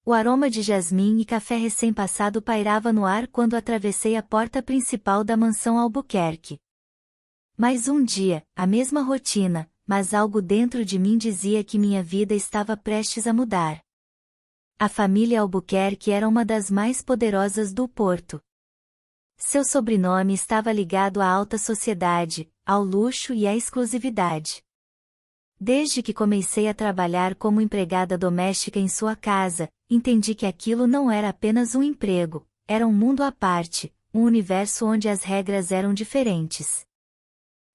O aroma de jasmim e café recém-passado pairava no ar quando atravessei a porta principal da mansão Albuquerque. Mais um dia, a mesma rotina, mas algo dentro de mim dizia que minha vida estava prestes a mudar. A família Albuquerque era uma das mais poderosas do Porto. Seu sobrenome estava ligado à alta sociedade, ao luxo e à exclusividade. Desde que comecei a trabalhar como empregada doméstica em sua casa, entendi que aquilo não era apenas um emprego, era um mundo à parte, um universo onde as regras eram diferentes.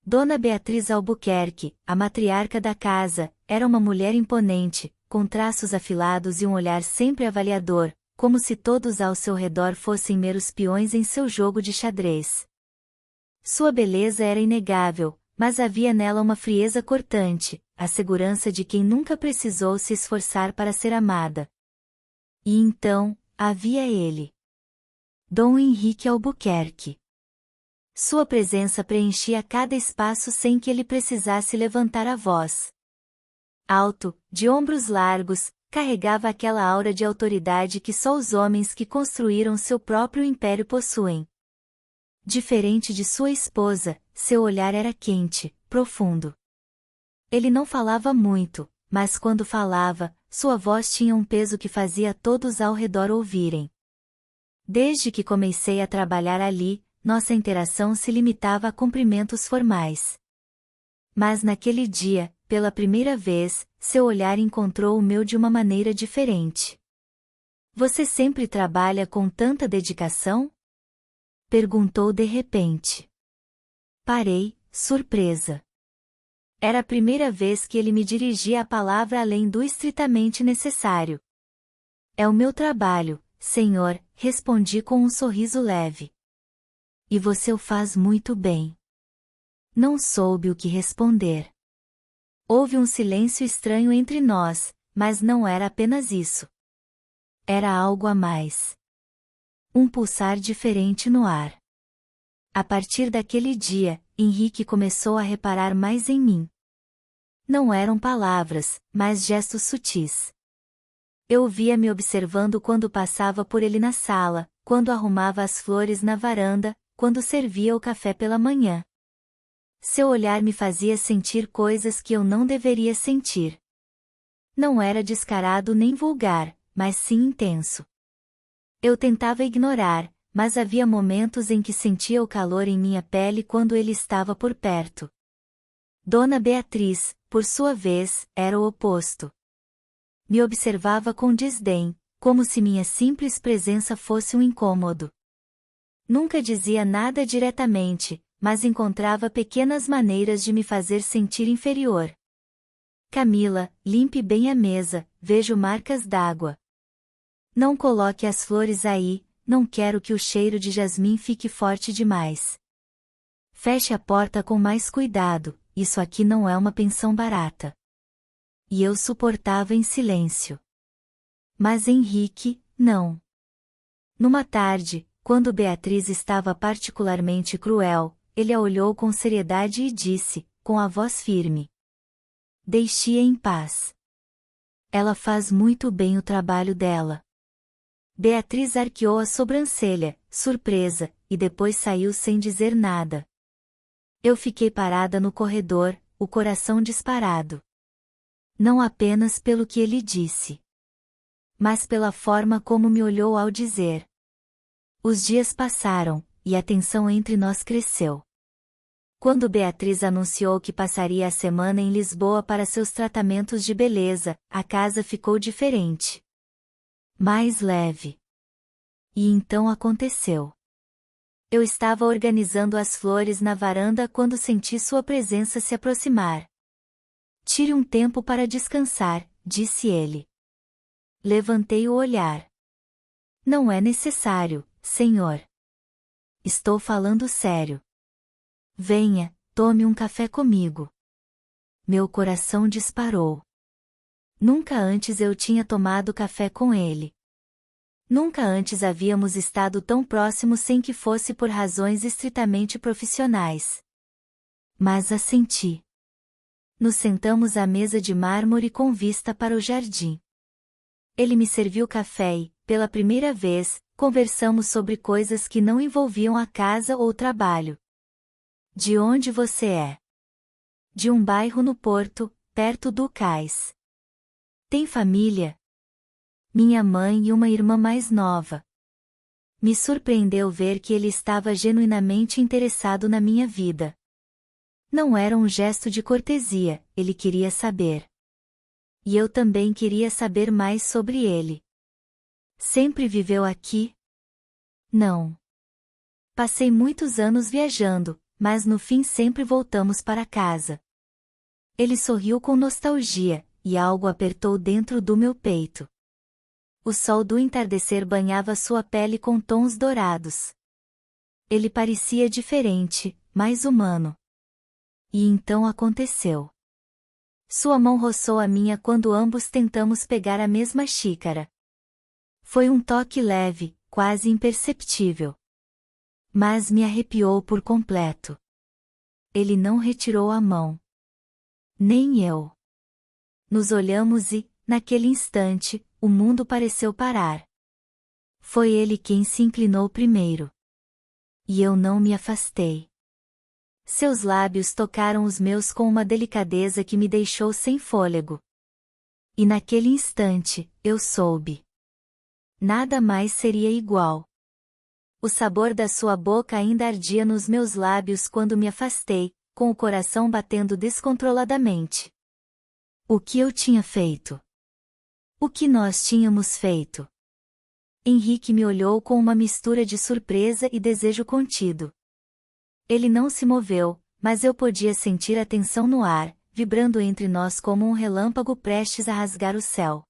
Dona Beatriz Albuquerque, a matriarca da casa, era uma mulher imponente, com traços afilados e um olhar sempre avaliador, como se todos ao seu redor fossem meros peões em seu jogo de xadrez. Sua beleza era inegável, mas havia nela uma frieza cortante, a segurança de quem nunca precisou se esforçar para ser amada. E então, havia ele. Dom Henrique Albuquerque. Sua presença preenchia cada espaço sem que ele precisasse levantar a voz. Alto, de ombros largos, carregava aquela aura de autoridade que só os homens que construíram seu próprio império possuem. Diferente de sua esposa, seu olhar era quente, profundo. Ele não falava muito, mas quando falava, sua voz tinha um peso que fazia todos ao redor ouvirem. Desde que comecei a trabalhar ali, nossa interação se limitava a cumprimentos formais. Mas naquele dia, pela primeira vez, seu olhar encontrou o meu de uma maneira diferente. Você sempre trabalha com tanta dedicação? Perguntou de repente. Parei, surpresa. Era a primeira vez que ele me dirigia a palavra além do estritamente necessário. É o meu trabalho, senhor, respondi com um sorriso leve. E você o faz muito bem. Não soube o que responder. Houve um silêncio estranho entre nós, mas não era apenas isso. Era algo a mais. Um pulsar diferente no ar. A partir daquele dia, Henrique começou a reparar mais em mim. Não eram palavras, mas gestos sutis. Eu o via me observando quando passava por ele na sala, quando arrumava as flores na varanda, quando servia o café pela manhã. Seu olhar me fazia sentir coisas que eu não deveria sentir. Não era descarado nem vulgar, mas sim intenso. Eu tentava ignorar, mas havia momentos em que sentia o calor em minha pele quando ele estava por perto. Dona Beatriz, por sua vez, era o oposto. Me observava com desdém, como se minha simples presença fosse um incômodo. Nunca dizia nada diretamente, mas encontrava pequenas maneiras de me fazer sentir inferior. Camila, limpe bem a mesa, vejo marcas d'água. Não coloque as flores aí, não quero que o cheiro de jasmim fique forte demais. Feche a porta com mais cuidado, isso aqui não é uma pensão barata. E eu suportava em silêncio. Mas Henrique, não. Numa tarde, quando Beatriz estava particularmente cruel, ele a olhou com seriedade e disse, com a voz firme: Deixe-a em paz. Ela faz muito bem o trabalho dela. Beatriz arqueou a sobrancelha, surpresa, e depois saiu sem dizer nada. Eu fiquei parada no corredor, o coração disparado. Não apenas pelo que ele disse, mas pela forma como me olhou ao dizer. Os dias passaram, e a tensão entre nós cresceu. Quando Beatriz anunciou que passaria a semana em Lisboa para seus tratamentos de beleza, a casa ficou diferente. Mais leve. E então aconteceu. Eu estava organizando as flores na varanda quando senti sua presença se aproximar. Tire um tempo para descansar, disse ele. Levantei o olhar. Não é necessário, senhor. Estou falando sério. Venha, tome um café comigo. Meu coração disparou. Nunca antes eu tinha tomado café com ele. Nunca antes havíamos estado tão próximos sem que fosse por razões estritamente profissionais. Mas assenti. Nos sentamos à mesa de mármore com vista para o jardim. Ele me serviu café e, pela primeira vez, conversamos sobre coisas que não envolviam a casa ou o trabalho. De onde você é? De um bairro no Porto, perto do cais. Tem família? Minha mãe e uma irmã mais nova. Me surpreendeu ver que ele estava genuinamente interessado na minha vida. Não era um gesto de cortesia, ele queria saber. E eu também queria saber mais sobre ele. Sempre viveu aqui? Não. Passei muitos anos viajando, mas no fim sempre voltamos para casa. Ele sorriu com nostalgia, e algo apertou dentro do meu peito. O sol do entardecer banhava sua pele com tons dourados. Ele parecia diferente, mais humano. E então aconteceu. Sua mão roçou a minha quando ambos tentamos pegar a mesma xícara. Foi um toque leve, quase imperceptível. Mas me arrepiou por completo. Ele não retirou a mão. Nem eu. Nos olhamos e, naquele instante, o mundo pareceu parar. Foi ele quem se inclinou primeiro. E eu não me afastei. Seus lábios tocaram os meus com uma delicadeza que me deixou sem fôlego. E naquele instante, eu soube. Nada mais seria igual. O sabor da sua boca ainda ardia nos meus lábios quando me afastei, com o coração batendo descontroladamente. O que eu tinha feito? O que nós tínhamos feito? Henrique me olhou com uma mistura de surpresa e desejo contido. Ele não se moveu, mas eu podia sentir a tensão no ar, vibrando entre nós como um relâmpago prestes a rasgar o céu.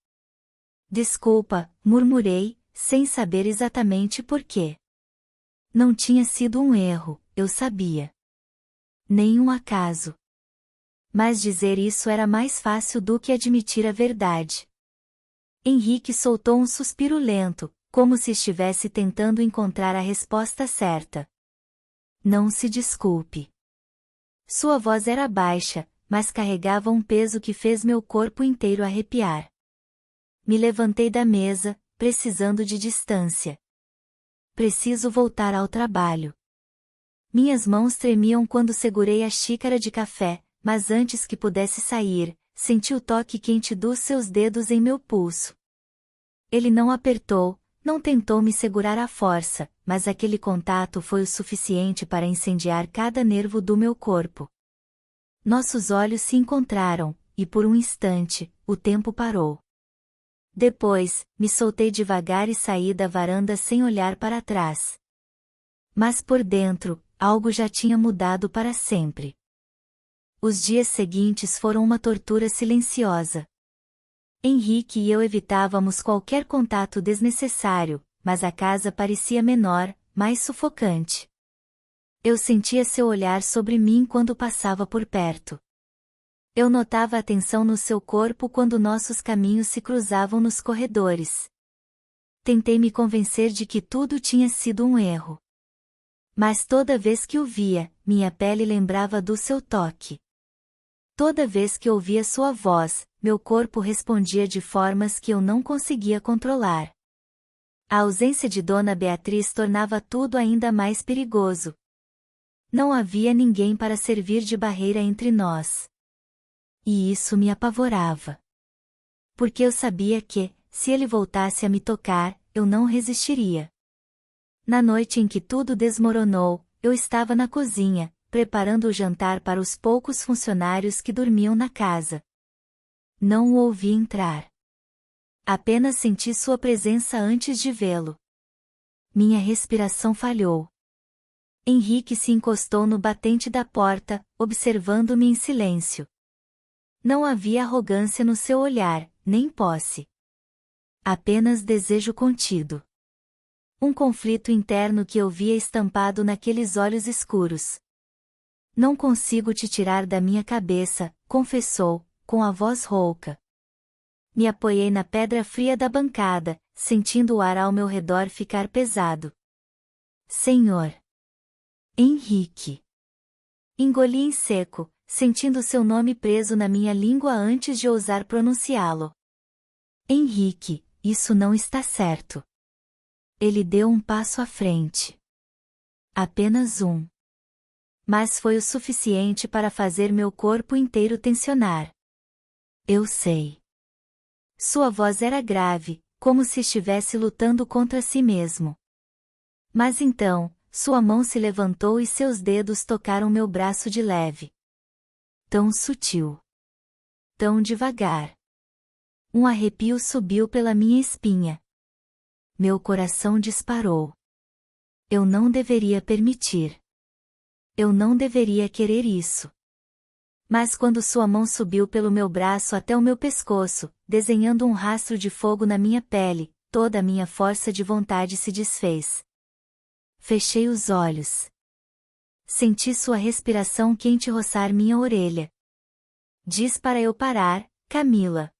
Desculpa, murmurei, sem saber exatamente por quê. Não tinha sido um erro, eu sabia. Nem um acaso. Mas dizer isso era mais fácil do que admitir a verdade. Henrique soltou um suspiro lento, como se estivesse tentando encontrar a resposta certa. Não se desculpe. Sua voz era baixa, mas carregava um peso que fez meu corpo inteiro arrepiar. Me levantei da mesa, precisando de distância. Preciso voltar ao trabalho. Minhas mãos tremiam quando segurei a xícara de café, mas antes que pudesse sair, senti o toque quente dos seus dedos em meu pulso. Ele não apertou, não tentou me segurar à força, mas aquele contato foi o suficiente para incendiar cada nervo do meu corpo. Nossos olhos se encontraram, e por um instante, o tempo parou. Depois, me soltei devagar e saí da varanda sem olhar para trás. Mas por dentro, algo já tinha mudado para sempre. Os dias seguintes foram uma tortura silenciosa. Henrique e eu evitávamos qualquer contato desnecessário, mas a casa parecia menor, mais sufocante. Eu sentia seu olhar sobre mim quando passava por perto. Eu notava a tensão no seu corpo quando nossos caminhos se cruzavam nos corredores. Tentei me convencer de que tudo tinha sido um erro. Mas toda vez que o via, minha pele lembrava do seu toque. Toda vez que ouvia sua voz, meu corpo respondia de formas que eu não conseguia controlar. A ausência de Dona Beatriz tornava tudo ainda mais perigoso. Não havia ninguém para servir de barreira entre nós. E isso me apavorava. Porque eu sabia que, se ele voltasse a me tocar, eu não resistiria. Na noite em que tudo desmoronou, eu estava na cozinha, preparando o jantar para os poucos funcionários que dormiam na casa. Não o ouvi entrar. Apenas senti sua presença antes de vê-lo. Minha respiração falhou. Henrique se encostou no batente da porta, observando-me em silêncio. Não havia arrogância no seu olhar, nem posse. Apenas desejo contido. Um conflito interno que eu via estampado naqueles olhos escuros. Não consigo te tirar da minha cabeça, confessou, com a voz rouca. Me apoiei na pedra fria da bancada, sentindo o ar ao meu redor ficar pesado. Senhor. Henrique. Engoli em seco, sentindo seu nome preso na minha língua antes de ousar pronunciá-lo. Henrique, isso não está certo. Ele deu um passo à frente. Apenas um. Mas foi o suficiente para fazer meu corpo inteiro tensionar. Eu sei. Sua voz era grave, como se estivesse lutando contra si mesmo. Mas então, sua mão se levantou e seus dedos tocaram meu braço de leve. Tão sutil. Tão devagar. Um arrepio subiu pela minha espinha. Meu coração disparou. Eu não deveria permitir. Eu não deveria querer isso. Mas quando sua mão subiu pelo meu braço até o meu pescoço, desenhando um rastro de fogo na minha pele, toda a minha força de vontade se desfez. Fechei os olhos. Senti sua respiração quente roçar minha orelha. Diz para eu parar, Camila.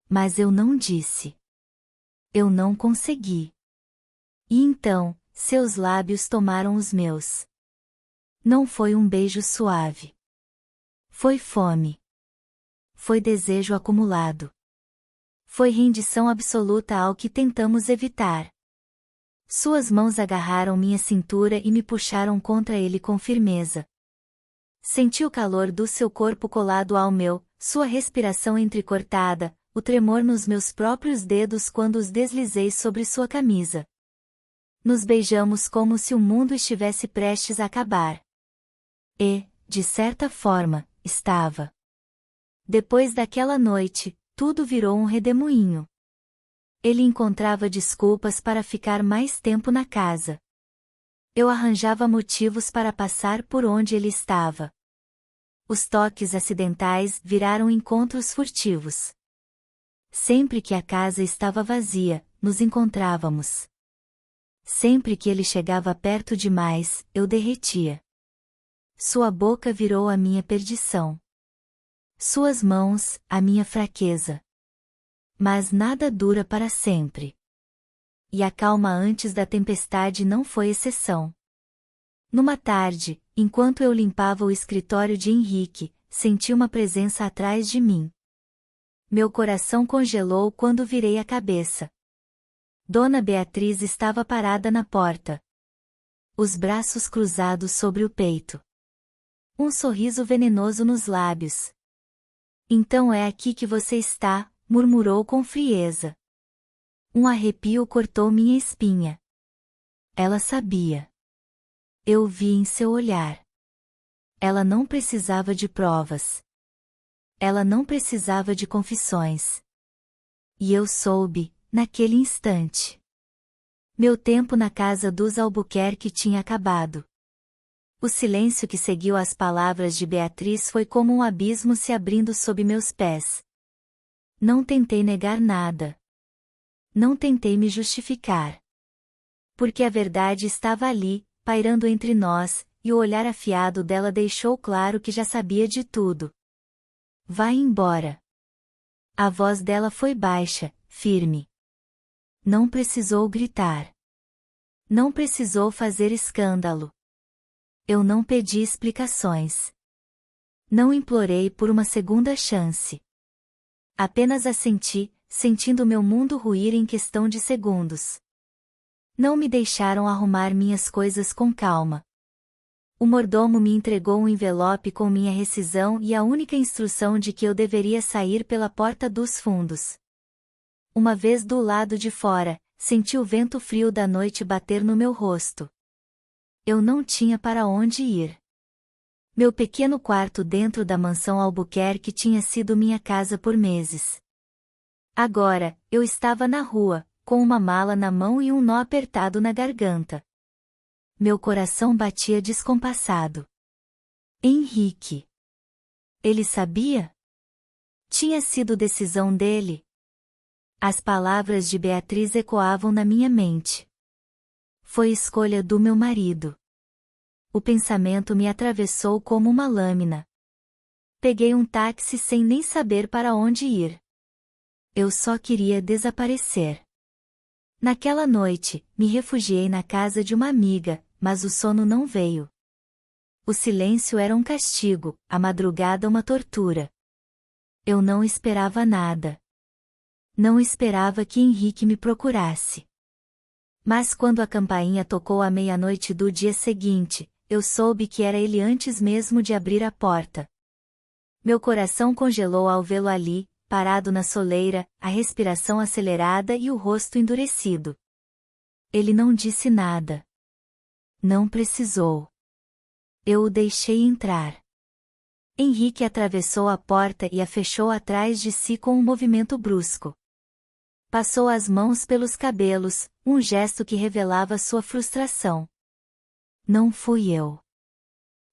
Mas eu não disse. Eu não consegui. E então, seus lábios tomaram os meus. Não foi um beijo suave. Foi fome. Foi desejo acumulado. Foi rendição absoluta ao que tentamos evitar. Suas mãos agarraram minha cintura e me puxaram contra ele com firmeza. Senti o calor do seu corpo colado ao meu, sua respiração entrecortada, o tremor nos meus próprios dedos quando os deslizei sobre sua camisa. Nos beijamos como se o mundo estivesse prestes a acabar. E, de certa forma, estava. Depois daquela noite, tudo virou um redemoinho. Ele encontrava desculpas para ficar mais tempo na casa. Eu arranjava motivos para passar por onde ele estava. Os toques acidentais viraram encontros furtivos. Sempre que a casa estava vazia, nos encontrávamos. Sempre que ele chegava perto demais, eu derretia. Sua boca virou a minha perdição. Suas mãos, a minha fraqueza. Mas nada dura para sempre. E a calma antes da tempestade não foi exceção. Numa tarde, enquanto eu limpava o escritório de Henrique, senti uma presença atrás de mim. Meu coração congelou quando virei a cabeça. Dona Beatriz estava parada na porta. Os braços cruzados sobre o peito. Um sorriso venenoso nos lábios. Então é aqui que você está, murmurou com frieza. Um arrepio cortou minha espinha. Ela sabia. Eu vi em seu olhar. Ela não precisava de provas. Ela não precisava de confissões. E eu soube, naquele instante. Meu tempo na casa dos Albuquerque tinha acabado. O silêncio que seguiu às palavras de Beatriz foi como um abismo se abrindo sob meus pés. Não tentei negar nada. Não tentei me justificar. Porque a verdade estava ali, pairando entre nós, e o olhar afiado dela deixou claro que já sabia de tudo. Vai embora. A voz dela foi baixa, firme. Não precisou gritar. Não precisou fazer escândalo. Eu não pedi explicações. Não implorei por uma segunda chance. Apenas assenti, sentindo meu mundo ruir em questão de segundos. Não me deixaram arrumar minhas coisas com calma. O mordomo me entregou um envelope com minha rescisão e a única instrução de que eu deveria sair pela porta dos fundos. Uma vez do lado de fora, senti o vento frio da noite bater no meu rosto. Eu não tinha para onde ir. Meu pequeno quarto dentro da mansão Albuquerque tinha sido minha casa por meses. Agora, eu estava na rua, com uma mala na mão e um nó apertado na garganta. Meu coração batia descompassado. Henrique. Ele sabia? Tinha sido decisão dele? As palavras de Beatriz ecoavam na minha mente. Foi escolha do meu marido. O pensamento me atravessou como uma lâmina. Peguei um táxi sem nem saber para onde ir. Eu só queria desaparecer. Naquela noite, me refugiei na casa de uma amiga, mas o sono não veio. O silêncio era um castigo, a madrugada uma tortura. Eu não esperava nada. Não esperava que Henrique me procurasse. Mas quando a campainha tocou à meia-noite do dia seguinte, eu soube que era ele antes mesmo de abrir a porta. Meu coração congelou ao vê-lo ali, parado na soleira, a respiração acelerada e o rosto endurecido. Ele não disse nada. Não precisou. Eu o deixei entrar. Henrique atravessou a porta e a fechou atrás de si com um movimento brusco. Passou as mãos pelos cabelos, um gesto que revelava sua frustração. Não fui eu.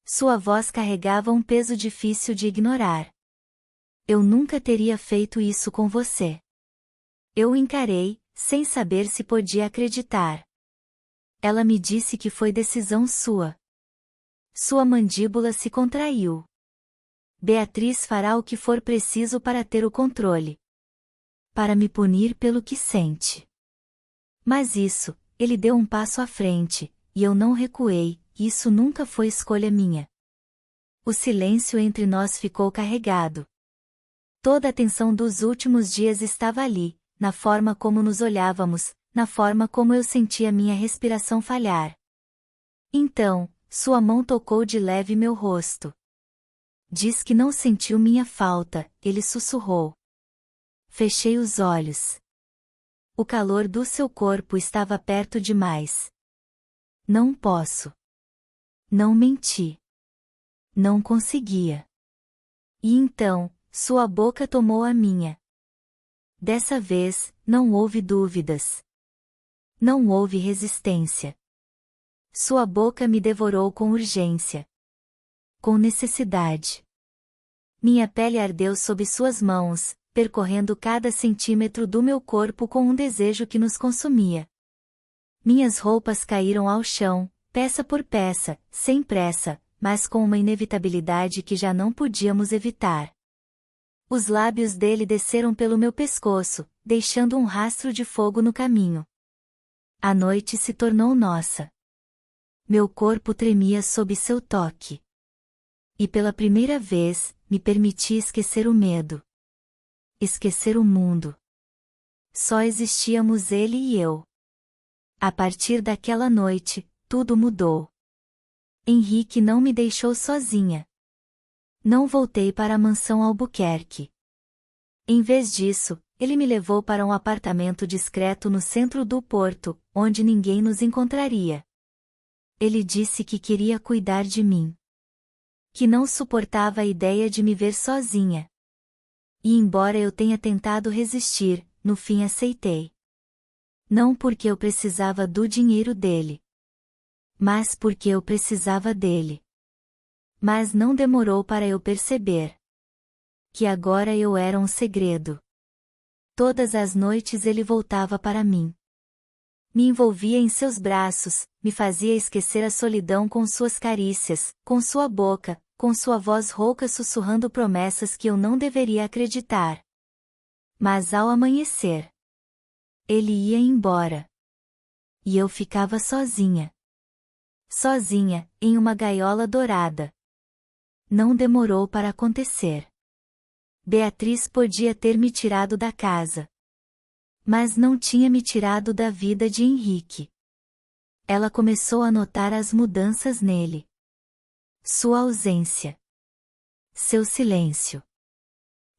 Sua voz carregava um peso difícil de ignorar. Eu nunca teria feito isso com você. Eu o encarei, sem saber se podia acreditar. Ela me disse que foi decisão sua. Sua mandíbula se contraiu. Beatriz fará o que for preciso para ter o controle. Para me punir pelo que sente. Mas isso, ele deu um passo à frente, e eu não recuei, isso nunca foi escolha minha. O silêncio entre nós ficou carregado. Toda a tensão dos últimos dias estava ali, na forma como nos olhávamos, na forma como eu sentia minha respiração falhar. Então, sua mão tocou de leve meu rosto. Diz que não sentiu minha falta, ele sussurrou. Fechei os olhos. O calor do seu corpo estava perto demais. Não posso. Não menti. Não conseguia. E então, sua boca tomou a minha. Dessa vez, não houve dúvidas. Não houve resistência. Sua boca me devorou com urgência. Com necessidade. Minha pele ardeu sob suas mãos, percorrendo cada centímetro do meu corpo com um desejo que nos consumia. Minhas roupas caíram ao chão, peça por peça, sem pressa, mas com uma inevitabilidade que já não podíamos evitar. Os lábios dele desceram pelo meu pescoço, deixando um rastro de fogo no caminho. A noite se tornou nossa. Meu corpo tremia sob seu toque. E pela primeira vez, me permiti esquecer o medo. Esquecer o mundo. Só existíamos ele e eu. A partir daquela noite, tudo mudou. Henrique não me deixou sozinha. Não voltei para a mansão Albuquerque. Em vez disso, ele me levou para um apartamento discreto no centro do porto, onde ninguém nos encontraria. Ele disse que queria cuidar de mim. Que não suportava a ideia de me ver sozinha. E embora eu tenha tentado resistir, no fim aceitei. Não porque eu precisava do dinheiro dele. Mas porque eu precisava dele. Mas não demorou para eu perceber. Que agora eu era um segredo. Todas as noites ele voltava para mim. Me envolvia em seus braços, me fazia esquecer a solidão com suas carícias, com sua boca, com sua voz rouca sussurrando promessas que eu não deveria acreditar. Mas ao amanhecer, ele ia embora. E eu ficava sozinha. Sozinha, em uma gaiola dourada. Não demorou para acontecer. Beatriz podia ter me tirado da casa. Mas não tinha me tirado da vida de Henrique. Ela começou a notar as mudanças nele. Sua ausência. Seu silêncio.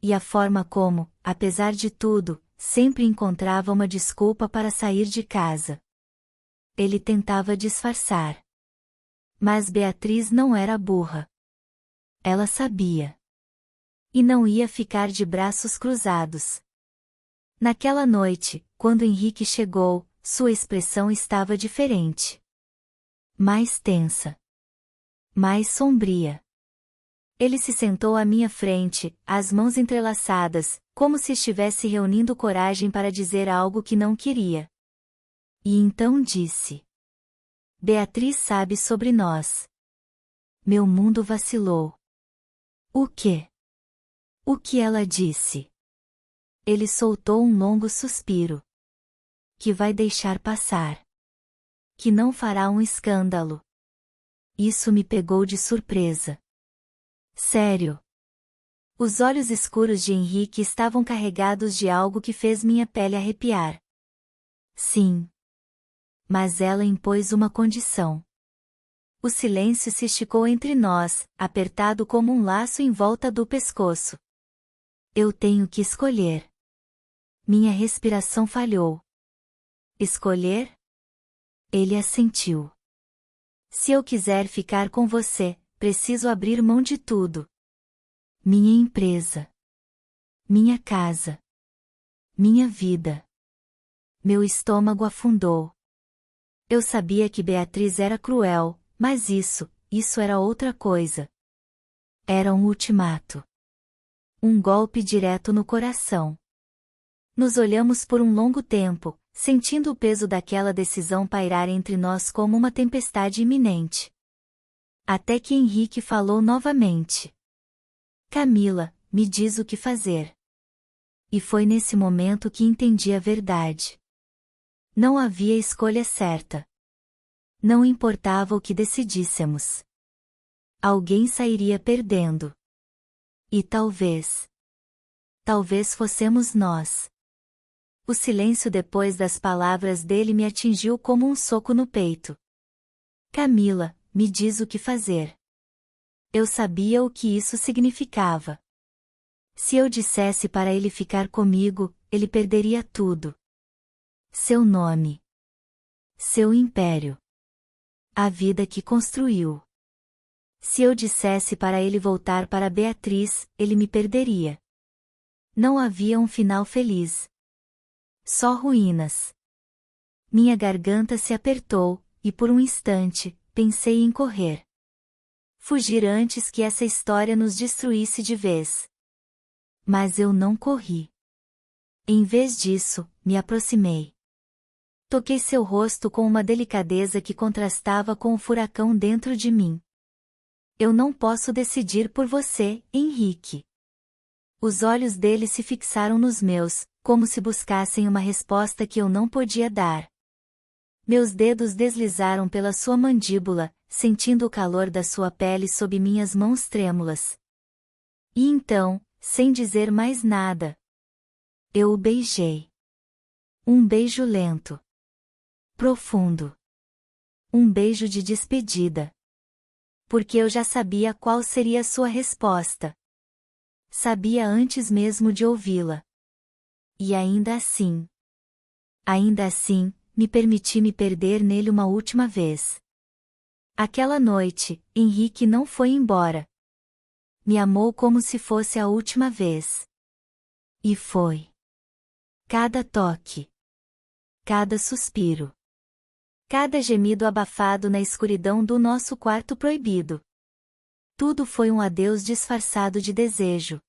E a forma como, apesar de tudo, sempre encontrava uma desculpa para sair de casa. Ele tentava disfarçar. Mas Beatriz não era burra. Ela sabia. E não ia ficar de braços cruzados. Naquela noite, quando Henrique chegou, sua expressão estava diferente. Mais tensa. Mais sombria. Ele se sentou à minha frente, as mãos entrelaçadas, como se estivesse reunindo coragem para dizer algo que não queria. E então disse: Beatriz sabe sobre nós. Meu mundo vacilou. O quê? O que ela disse? Ele soltou um longo suspiro. Que vai deixar passar. Que não fará um escândalo. Isso me pegou de surpresa. Sério. Os olhos escuros de Henrique estavam carregados de algo que fez minha pele arrepiar. Sim. Mas ela impôs uma condição. O silêncio se esticou entre nós, apertado como um laço em volta do pescoço. Eu tenho que escolher. Minha respiração falhou. Escolher? Ele assentiu. Se eu quiser ficar com você, preciso abrir mão de tudo. Minha empresa. Minha casa. Minha vida. Meu estômago afundou. Eu sabia que Beatriz era cruel, mas isso era outra coisa. Era um ultimato. Um golpe direto no coração. Nos olhamos por um longo tempo, sentindo o peso daquela decisão pairar entre nós como uma tempestade iminente. Até que Henrique falou novamente. Camila, me diz o que fazer. E foi nesse momento que entendi a verdade. Não havia escolha certa. Não importava o que decidíssemos. Alguém sairia perdendo. E talvez fossemos nós. O silêncio depois das palavras dele me atingiu como um soco no peito. Camila, me diz o que fazer. Eu sabia o que isso significava. Se eu dissesse para ele ficar comigo, ele perderia tudo. Seu nome. Seu império. A vida que construiu. Se eu dissesse para ele voltar para Beatriz, ele me perderia. Não havia um final feliz. Só ruínas. Minha garganta se apertou, e por um instante, pensei em correr. Fugir antes que essa história nos destruísse de vez. Mas eu não corri. Em vez disso, me aproximei. Toquei seu rosto com uma delicadeza que contrastava com o furacão dentro de mim. Eu não posso decidir por você, Henrique. Os olhos dele se fixaram nos meus, como se buscassem uma resposta que eu não podia dar. Meus dedos deslizaram pela sua mandíbula, sentindo o calor da sua pele sob minhas mãos trêmulas. E então, sem dizer mais nada, eu o beijei. Um beijo lento. Profundo. Um beijo de despedida. Porque eu já sabia qual seria sua resposta. Sabia antes mesmo de ouvi-la. E ainda assim, me permiti me perder nele uma última vez. Aquela noite, Henrique não foi embora. Me amou como se fosse a última vez. E foi. Cada toque. Cada suspiro. Cada gemido abafado na escuridão do nosso quarto proibido. Tudo foi um adeus disfarçado de desejo.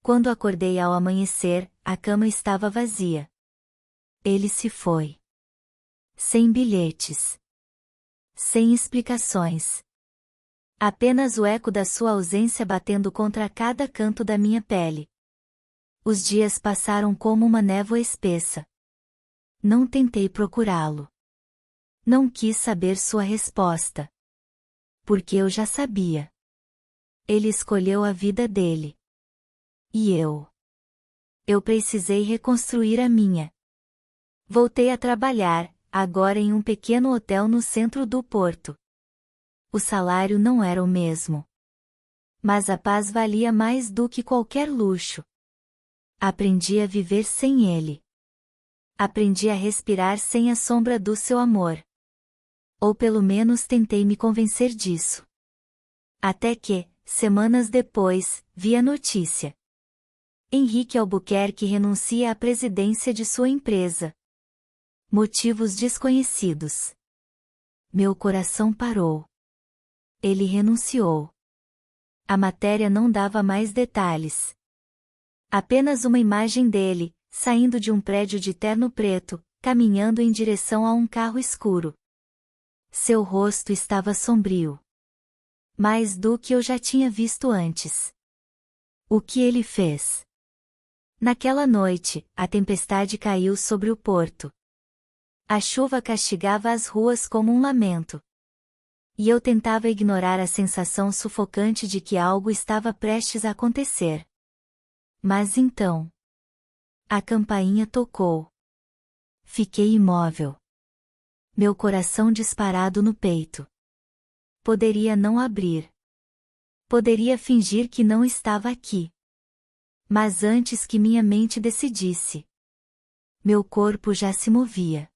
Quando acordei ao amanhecer, a cama estava vazia. Ele se foi. Sem bilhetes. Sem explicações. Apenas o eco da sua ausência batendo contra cada canto da minha pele. Os dias passaram como uma névoa espessa. Não tentei procurá-lo. Não quis saber sua resposta. Porque eu já sabia. Ele escolheu a vida dele. E eu? Eu precisei reconstruir a minha. Voltei a trabalhar, agora em um pequeno hotel no centro do Porto. O salário não era o mesmo. Mas a paz valia mais do que qualquer luxo. Aprendi a viver sem ele. Aprendi a respirar sem a sombra do seu amor. Ou pelo menos tentei me convencer disso. Até que, semanas depois, vi a notícia. Henrique Albuquerque renuncia à presidência de sua empresa. Motivos desconhecidos. Meu coração parou. Ele renunciou. A matéria não dava mais detalhes. Apenas uma imagem dele, saindo de um prédio de terno preto, caminhando em direção a um carro escuro. Seu rosto estava sombrio. Mais do que eu já tinha visto antes. O que ele fez? Naquela noite, a tempestade caiu sobre o porto. A chuva castigava as ruas como um lamento. E eu tentava ignorar a sensação sufocante de que algo estava prestes a acontecer. Mas então, a campainha tocou. Fiquei imóvel. Meu coração disparado no peito. Poderia não abrir. Poderia fingir que não estava aqui. Mas antes que minha mente decidisse, meu corpo já se movia.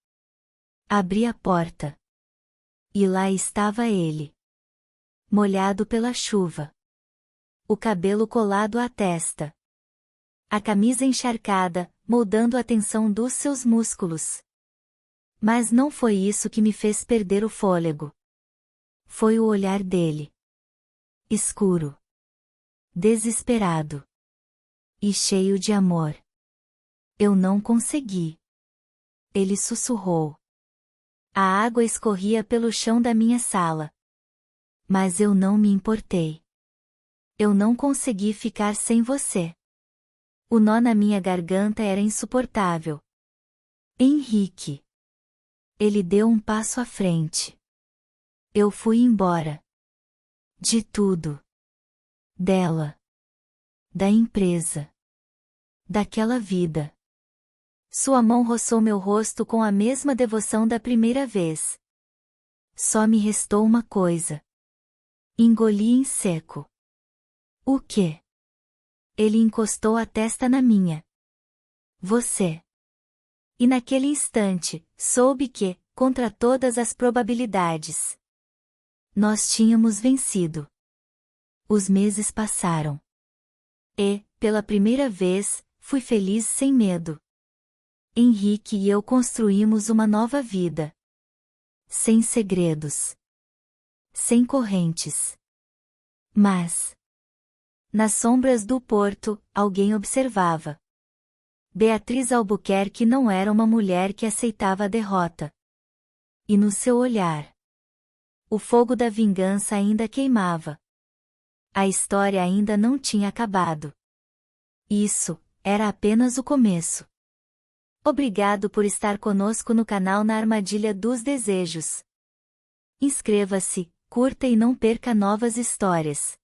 Abri a porta. E lá estava ele. Molhado pela chuva. O cabelo colado à testa. A camisa encharcada, moldando a tensão dos seus músculos. Mas não foi isso que me fez perder o fôlego. Foi o olhar dele. Escuro. Desesperado. E cheio de amor. Eu não consegui. Ele sussurrou. A água escorria pelo chão da minha sala. Mas eu não me importei. Eu não consegui ficar sem você. O nó na minha garganta era insuportável. Henrique. Ele deu um passo à frente. Eu fui embora. De tudo. Dela. Da empresa. Daquela vida. Sua mão roçou meu rosto com a mesma devoção da primeira vez. Só me restou uma coisa. Engoli em seco. O quê? Ele encostou a testa na minha. Você. E naquele instante, soube que, contra todas as probabilidades, nós tínhamos vencido. Os meses passaram. E, pela primeira vez, fui feliz sem medo. Henrique e eu construímos uma nova vida. Sem segredos. Sem correntes. Mas, nas sombras do porto, alguém observava. Beatriz Albuquerque não era uma mulher que aceitava a derrota. E no seu olhar, o fogo da vingança ainda queimava. A história ainda não tinha acabado. Isso era apenas o começo. Obrigado por estar conosco no canal Na Armadilha dos Desejos. Inscreva-se, curta e não perca novas histórias.